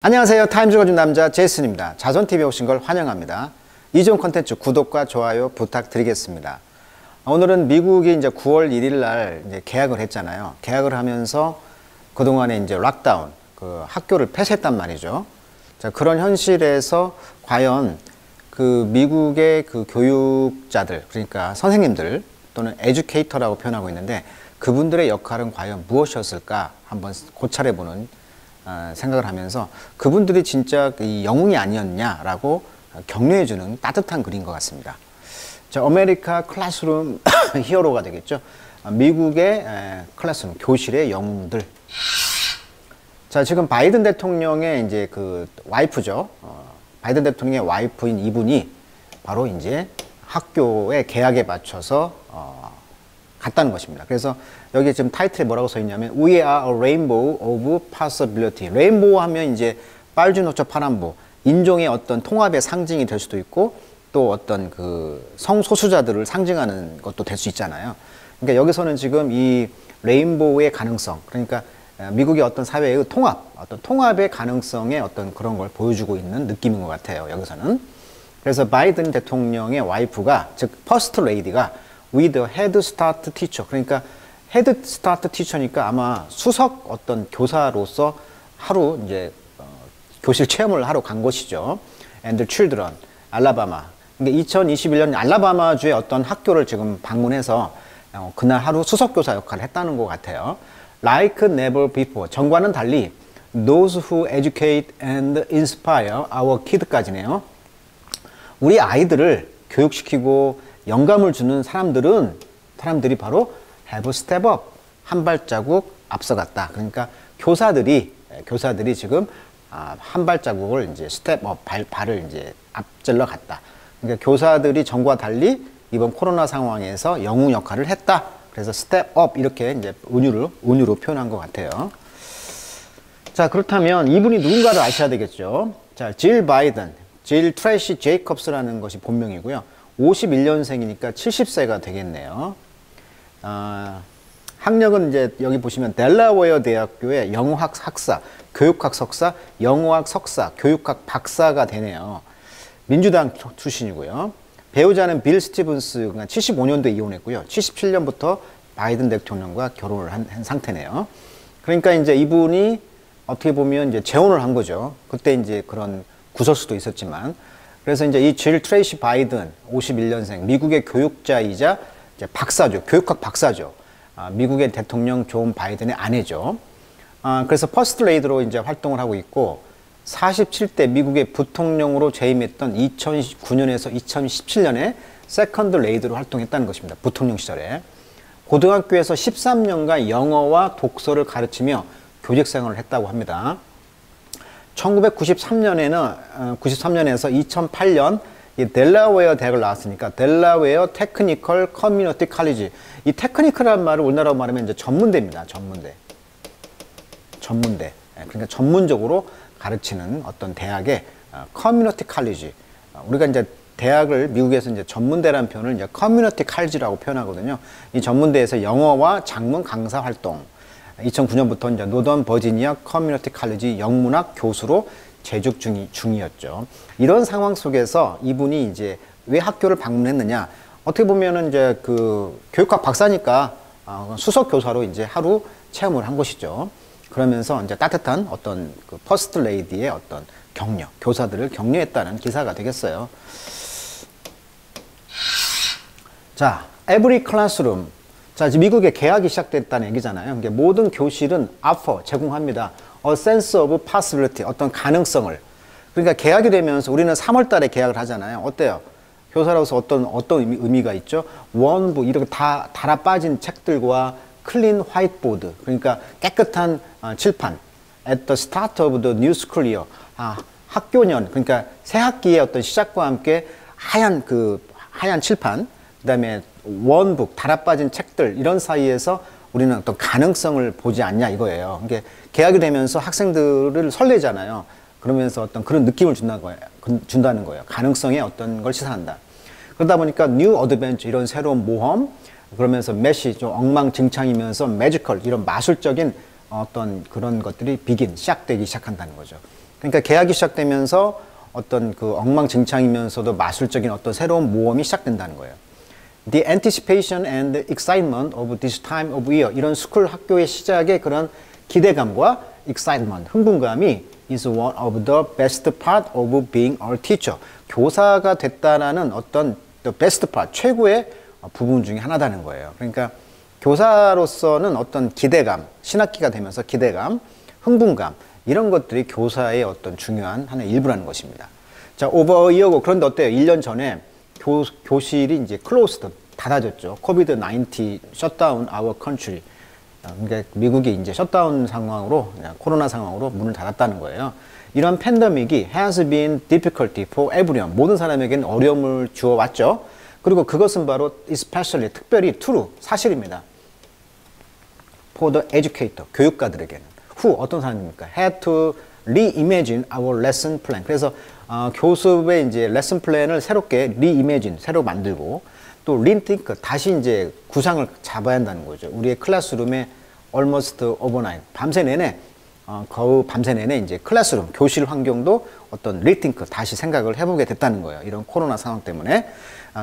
안녕하세요. 타임즈 읽어준 남자 제이슨입니다. 자손TV에 오신 걸 환영합니다. 이전 콘텐츠 구독과 좋아요 부탁드리겠습니다. 오늘은 미국이 이제 9월 1일 날 이제 개학을 했잖아요. 개학을 하면서 그동안에 이제 락다운, 학교를 폐쇄했단 말이죠. 자, 그런 현실에서 과연 그 미국의 그 교육자들, 그러니까 선생님들 또는 에듀케이터라고 표현하고 있는데 그분들의 역할은 과연 무엇이었을까 한번 고찰해보는 생각을 하면서 그분들이 진짜 이 영웅이 아니었냐라고 격려해주는 따뜻한 글인 것 같습니다. 자, 아메리카 클래스룸 히어로가 되겠죠. 미국의 클래스룸, 교실의 영웅들. 자, 지금 바이든 대통령의 이제 그 와이프죠. 바이든 대통령의 와이프인 이분이 바로 이제 학교의 개학에 맞춰서 갔다는 것입니다. 그래서 여기 지금 타이틀에 뭐라고 써 있냐면 We are a rainbow of possibility. 레인보우 하면 이제 빨주노초 파란보, 인종의 어떤 통합의 상징이 될 수도 있고 또 어떤 그 성소수자들을 상징하는 것도 될 수 있잖아요. 그러니까 여기서는 지금 이 레인보우의 가능성, 그러니까 미국의 어떤 사회의 통합, 어떤 통합의 가능성의 어떤 그런 걸 보여주고 있는 느낌인 것 같아요. 여기서는. 그래서 바이든 대통령의 와이프가, 즉 퍼스트 레이디가 with a head start teacher, 그러니까 헤드 스타트 티처니까 아마 수석 어떤 교사로서 하루 이제 교실 체험을 하러 간 것이죠. And the children, 알라바마. 그러니까 2021년 알라바마주의 어떤 학교를 지금 방문해서 그날 하루 수석 교사 역할을 했다는 것 같아요. Like never before. 전과는 달리 those who educate and inspire our kid까지네요. 우리 아이들을 교육시키고 영감을 주는 사람들이 바로 have a step up, 한 발자국 앞서갔다. 그러니까 교사들이 지금 한 발자국을 이제 step up, 발을 이제 앞질러 갔다. 그러니까 교사들이 전과 달리 이번 코로나 상황에서 영웅 역할을 했다. 그래서 step up 이렇게 이제 은유로 표현한 것 같아요. 자, 그렇다면 이분이 누군가를 아셔야 되겠죠. 자, 질 바이든, 질 트래시 제이콥스라는 것이 본명이고요. 51년생이니까 70세가 되겠네요. 학력은 이제 여기 보시면 델라웨어 대학교의 영어학 학사, 교육학 석사, 영어학 석사, 교육학 박사가 되네요. 민주당 출신이고요. 배우자는 빌 스티븐스, 75년도에 이혼했고요. 77년부터 바이든 대통령과 결혼을 한 상태네요. 그러니까 이제 이분이 어떻게 보면 이제 재혼을 한 거죠. 그때 이제 그런 구설수도 있었지만. 그래서 이제 이 질 트레이시 바이든, 51년생, 미국의 교육자이자 이제 박사죠. 교육학 박사죠. 미국의 대통령 존 바이든의 아내죠. 그래서 퍼스트 레이드로 이제 활동을 하고 있고 47대 미국의 부통령으로 재임했던 2009년에서 2017년에 세컨드 레이드로 활동했다는 것입니다. 부통령 시절에. 고등학교에서 13년간 영어와 독서를 가르치며 교직 생활을 했다고 합니다. 1993년에서 2008년 이 델라웨어 대학을 나왔으니까 델라웨어 테크니컬 커뮤니티 칼리지. 이 테크니컬이라는 말을 우리나라로 말하면 이제 전문대입니다. 전문대. 그러니까 전문적으로 가르치는 어떤 대학의 커뮤니티 칼리지. 우리가 이제 대학을 미국에서 이제 전문대라는 표현을 이제 커뮤니티 칼리지라고 표현하거든요. 이 전문대에서 영어와 작문 강사 활동. 2009년부터 이제 노던 버지니아 커뮤니티 칼리지 영문학 교수로 재직 중이었죠. 이런 상황 속에서 이분이 이제 왜 학교를 방문했느냐? 어떻게 보면은 이제 그 교육학 박사니까 수석 교사로 이제 하루 체험을 한 것이죠. 그러면서 이제 따뜻한 어떤 그 퍼스트 레이디의 어떤 격려, 교사들을 격려했다는 기사가 되겠어요. 자, every classroom. 자, 지금 미국의 개학이 시작됐다는 얘기잖아요. 그러니까 모든 교실은 offer, 제공합니다. A sense of possibility, 어떤 가능성을. 그러니까 개학이 되면서 우리는 3월 달에 개학을 하잖아요. 어때요? 교사로서 어떤 의미가 있죠? 원부, 이렇게 다 달아 빠진 책들과 클린 화이트보드, 그러니까 깨끗한 칠판. At the start of the new school year, 학교년, 그러니까 새 학기의 어떤 시작과 함께 하얀 칠판, 그 다음에 원북, 달아 빠진 책들, 이런 사이에서 우리는 어떤 가능성을 보지 않냐 이거예요. 그러니까 개학이 되면서 학생들을 설레잖아요. 그러면서 어떤 그런 느낌을 준다는 거예요. 가능성의 어떤 걸 시사한다. 그러다 보니까 뉴 어드벤처, 이런 새로운 모험, 그러면서 메시, 좀 엉망진창이면서 매지컬, 이런 마술적인 어떤 그런 것들이 시작되기 시작한다는 거죠. 그러니까 개학이 시작되면서 어떤 그 엉망진창이면서도 마술적인 어떤 새로운 모험이 시작된다는 거예요. The anticipation and excitement of this time of year. 이런 스쿨 학교의 시작의 그런 기대감과 excitement, 흥분감이 is one of the best part of being a teacher. 교사가 됐다라는 어떤 the best part, 최고의 부분 중에 하나다는 거예요. 그러니까 교사로서는 어떤 기대감, 신학기가 되면서 기대감, 흥분감, 이런 것들이 교사의 어떤 중요한 하나의 일부라는 것입니다. 자, over a year ago. 그런데 어때요? 1년 전에 교실이 이제 closed, 닫아졌죠. COVID-19 shutdown our country. 그러니까 미국이 이제 셧다운 상황으로, 코로나 상황으로 문을 닫았다는 거예요. 이런 팬데믹이 has been difficulty for everyone. 모든 사람에게는 어려움을 주어왔죠. 그리고 그것은 바로 especially, 특별히 true, 사실입니다. for the educator, 교육가들에게는. who, 어떤 사람입니까? had to reimagine our lesson plan. 그래서 교습의 이제 레슨 플랜을 새롭게 reimagine, 새로 만들고 또 rethink, 다시 이제 구상을 잡아야 한다는 거죠. 우리의 클래스룸에 almost overnight, 밤새 내내, 거의 밤새 내내 이제 클래스룸, 교실 환경도 어떤 rethink, 다시 생각을 해보게 됐다는 거예요. 이런 코로나 상황 때문에.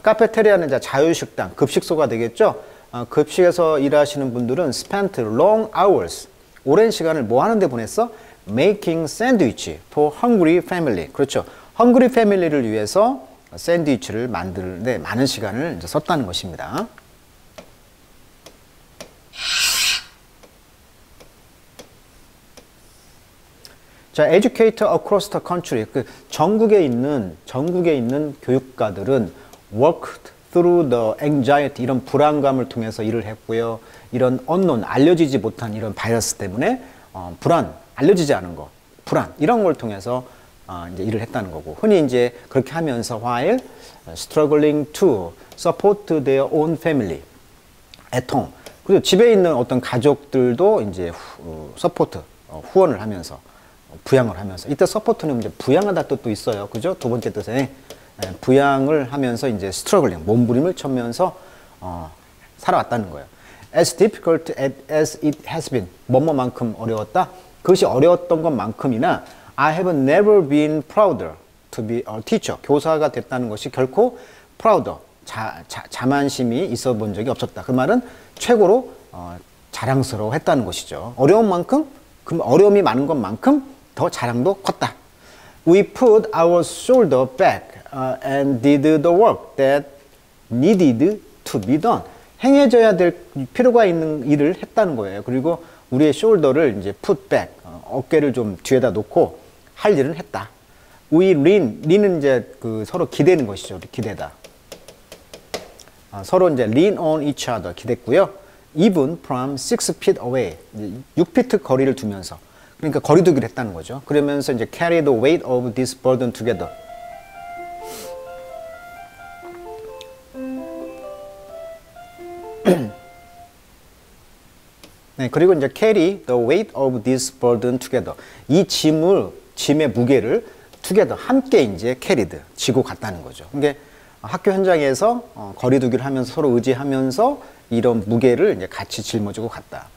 카페테리아는 이제 자유식당, 급식소가 되겠죠. 급식에서 일하시는 분들은 spent long hours, 오랜 시간을 뭐 하는데 보냈어? Making sandwich for hungry family. 그렇죠. hungry family를 위해서 샌드위치를 만드는데 많은 시간을 이제 썼다는 것입니다. 자, educator across the country. 그 전국에 있는 교육가들은 worked through the anxiety, 이런 불안감을 통해서 일을 했고요. 이런 unknown, 알려지지 못한 이런 바이러스 때문에 불안, 알려지지 않은 거, 불안, 이런 걸 통해서 이제 일을 했다는 거고, 흔히 이제 그렇게 하면서 while struggling to support their own family at home. 그리고 집에 있는 어떤 가족들도 이제 서포트, 후원을 하면서, 부양을 하면서. 이때 서포트는 이제 부양하다 뜻도 있어요. 그죠? 두 번째 뜻에 부양을 하면서 이제 struggling, 몸부림을 쳐면서 살아왔다는 거예요. As difficult as it has been. 뭐뭐만큼 어려웠다? 그것이 어려웠던 것만큼이나 I have never been prouder to be a teacher. 교사가 됐다는 것이 결코 prouder, 자만심이 있어 본 적이 없었다. 그 말은 최고로 자랑스러워 했다는 것이죠. 어려운 만큼, 그 어려움이 많은 것만큼 더 자랑도 컸다. We put our shoulder back and did the work that needed to be done. 행해져야 될 필요가 있는 일을 했다는 거예요. 그리고 우리의 숄더를 이제 put back, 어깨를 좀 뒤에다 놓고 할 일은 했다. We lean은 이제 그 서로 기대는 것이죠. 기대다. 서로 이제 lean on each other, 기댔고요. Even from 6 feet away, 6피트 거리를 두면서. 그러니까 거리두기를 했다는 거죠. 그러면서 이제 carry the weight of this burden together. 네, 그리고 이제 carry the weight of this burden together. 이 짐의 무게를 together, 함께 이제 carried, 지고 갔다는 거죠. 그러니까 학교 현장에서 거리두기를 하면서 서로 의지하면서 이런 무게를 이제 같이 짊어지고 갔다.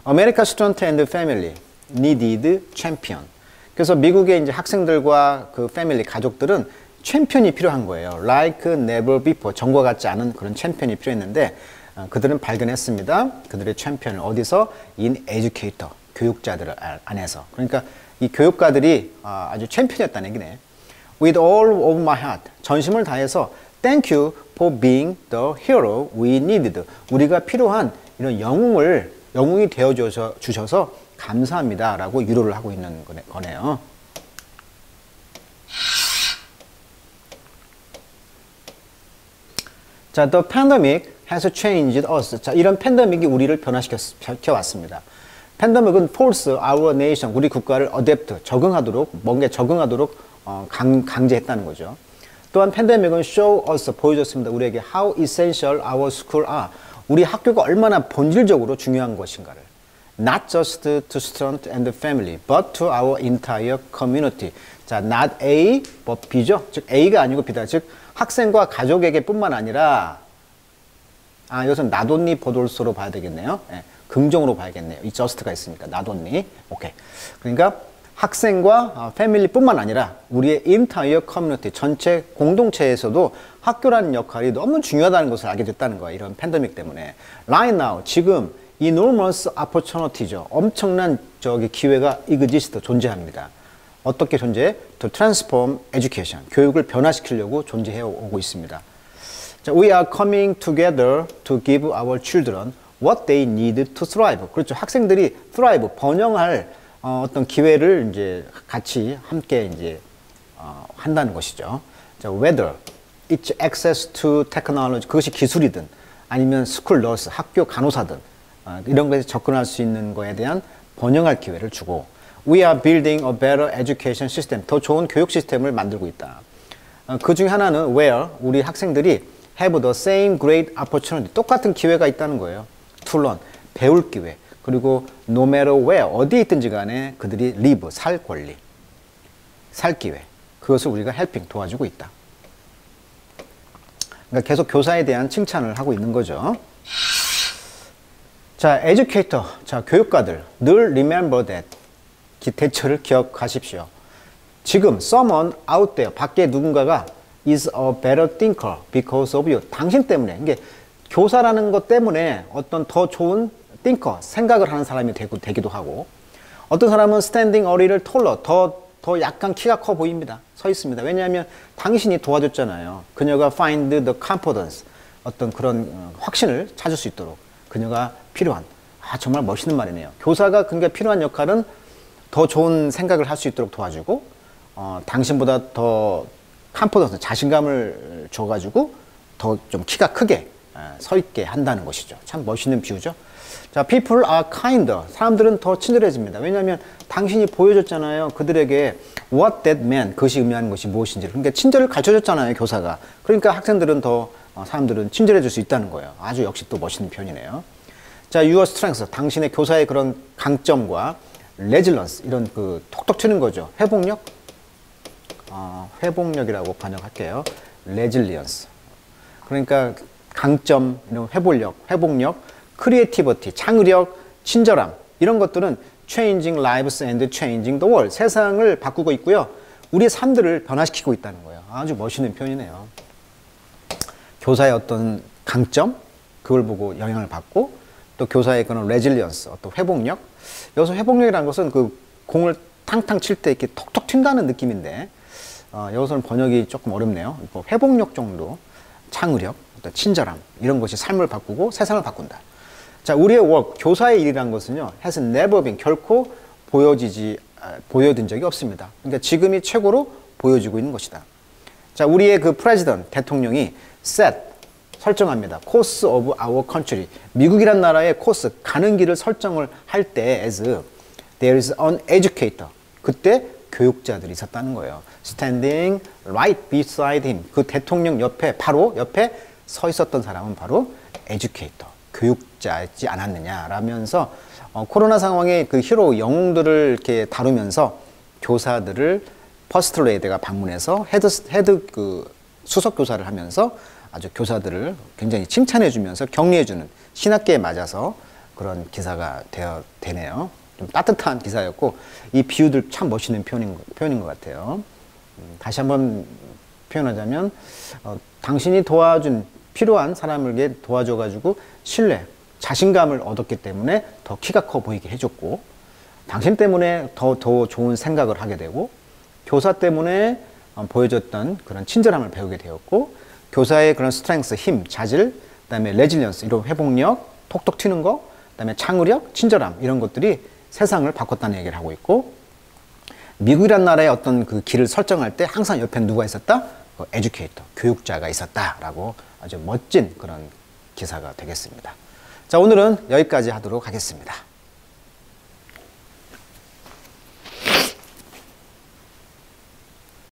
America student and family needed champion. 그래서 미국의 이제 학생들과 그 패밀리, 가족들은 챔피언이 필요한 거예요. Like never before. 전과 같지 않은 그런 챔피언이 필요했는데 그들은 발견했습니다. 그들의 챔피언을 어디서? In educator, 교육자들 안에서. 그러니까 이 교육가들이 아주 챔피언이었다는 얘기네. With all of my heart, 전심을 다해서 Thank you for being the hero we needed. 우리가 필요한 이런 영웅이 되어 주셔서 감사합니다 라고 위로를 하고 있는 거네요. 자, the pandemic has changed us. 자, 이런 팬데믹이 우리를 변화시켜왔습니다. 팬데믹은 force our nation, 우리 국가를 adapt, 뭔가 적응하도록 강제했다는 거죠. 또한 팬데믹은 show us, 보여줬습니다. 우리에게 how essential our school are. 우리 학교가 얼마나 본질적으로 중요한 것인가를. Not just to student and family, but to our entire community. 자, not A, but B죠. 즉 A가 아니고 B다. 즉 학생과 가족에게 뿐만 아니라 이것은 not only but also로 봐야 되겠네요. 네, 긍정으로 봐야겠네요. 이 just가 있으니까 not only. 오케이. 그러니까 학생과 패밀리뿐만 아니라 우리의 인타이어 커뮤니티 전체 공동체에서도 학교라는 역할이 너무 중요하다는 것을 알게 됐다는 거예요. 이런 팬데믹 때문에. Right now, 지금 enormous opportunity죠. 엄청난 기회가 exist, 존재합니다. 어떻게 존재해? To transform education. 교육을 변화시키려고 존재해 오고 있습니다. 자, we are coming together to give our children what they need to thrive. 그렇죠. 학생들이 thrive, 번영할 어떤 기회를 이제 같이 함께 이제 한다는 것이죠. 자, whether it's access to technology, 그것이 기술이든 아니면 school nurse, 학교 간호사든 이런 것에 접근할 수 있는 거에 대한 번영할 기회를 주고 we are building a better education system, 더 좋은 교육 시스템을 만들고 있다. 그 중에 하나는 where 우리 학생들이 have the same great opportunity, 똑같은 기회가 있다는 거예요. to learn, 배울 기회. 그리고 no matter where, 어디에 있든지 간에 그들이 live, 살 권리, 살 기회. 그것을 우리가 helping, 도와주고 있다. 그러니까 계속 교사에 대한 칭찬을 하고 있는 거죠. 자, educator, 자, 교육가들, 늘 remember that, 대처를 기억하십시오. 지금 someone out there, 밖에 누군가가 is a better thinker because of you. 당신 때문에. 이게 교사라는 것 때문에 어떤 더 좋은 thinker, 생각을 하는 사람이 되기도 하고, 어떤 사람은 standing a little taller, 더 약간 키가 커 보입니다. 서 있습니다. 왜냐하면 당신이 도와줬잖아요. 그녀가 find the confidence, 어떤 그런 확신을 찾을 수 있도록 그녀가 필요한, 정말 멋있는 말이네요. 교사가 그러니까 필요한 역할은 더 좋은 생각을 할 수 있도록 도와주고, 당신보다 더 confidence, 자신감을 줘가지고 더 좀 키가 크게 서 있게 한다는 것이죠. 참 멋있는 비유죠. 자, people are kinder. 사람들은 더 친절해집니다. 왜냐하면 당신이 보여줬잖아요. 그들에게 what that meant, 그것이 의미하는 것이 무엇인지. 그러니까 친절을 가르쳐줬잖아요, 교사가. 그러니까 학생들은 사람들은 친절해질 수 있다는 거예요. 아주 역시 또 멋있는 표현이네요. 자, your strengths, 당신의 교사의 그런 강점과 resilience, 이런 그 톡톡 튀는 거죠. 회복력? 회복력이라고 번역할게요. resilience. 그러니까 강점, 이런 회복력, creativity, 창의력, 친절함, 이런 것들은 changing lives and changing the world. 세상을 바꾸고 있고요. 우리의 삶들을 변화시키고 있다는 거예요. 아주 멋있는 표현이네요. 교사의 어떤 강점, 그걸 보고 영향을 받고, 또 교사의 그런 resilience, 어떤 회복력. 여기서 회복력이라는 것은 그 공을 탕탕 칠 때 이렇게 톡톡 튄다는 느낌인데, 여기서는 번역이 조금 어렵네요. 뭐 회복력 정도, 창의력, 어떤 친절함, 이런 것이 삶을 바꾸고 세상을 바꾼다. 자, 우리의 work, 교사의 일이라는 것은요, has never been, 결코 보여진 적이 없습니다. 그러니까 지금이 최고로 보여지고 있는 것이다. 자, 우리의 그 president, 대통령이 set, 설정합니다. course of our country. 미국이란 나라의 코스, 가는 길을 설정을 할 때 as there is an educator. 그때 교육자들이 있었다는 거예요. standing right beside him. 그 대통령 옆에, 바로 옆에 서 있었던 사람은 바로 educator. 교육자였지 않았느냐라면서 코로나 상황에 그 히로 영웅들을 이렇게 다루면서 교사들을 퍼스트 레이드가 방문해서 헤드 그 수석 교사를 하면서 아주 교사들을 굉장히 칭찬해주면서 격려해주는 신학기에 맞아서 그런 기사가 되네요. 좀 따뜻한 기사였고 이 비유들 참 멋있는 표현인 것 같아요. 다시 한번 표현하자면 당신이 도와준 필요한 사람에게 도와줘가지고 신뢰, 자신감을 얻었기 때문에 더 키가 커 보이게 해줬고 당신 때문에 더 좋은 생각을 하게 되고 교사 때문에 보여줬던 그런 친절함을 배우게 되었고 교사의 그런 스트렝스, 힘, 자질, 그다음에 레질리언스, 이런 회복력, 톡톡 튀는 거, 그다음에 창의력, 친절함 이런 것들이 세상을 바꿨다는 얘기를 하고 있고 미국이란 나라의 어떤 그 길을 설정할 때 항상 옆에 누가 있었다? 에듀케이터, 교육자가 있었다라고 아주 멋진 그런 기사가 되겠습니다. 자, 오늘은 여기까지 하도록 하겠습니다.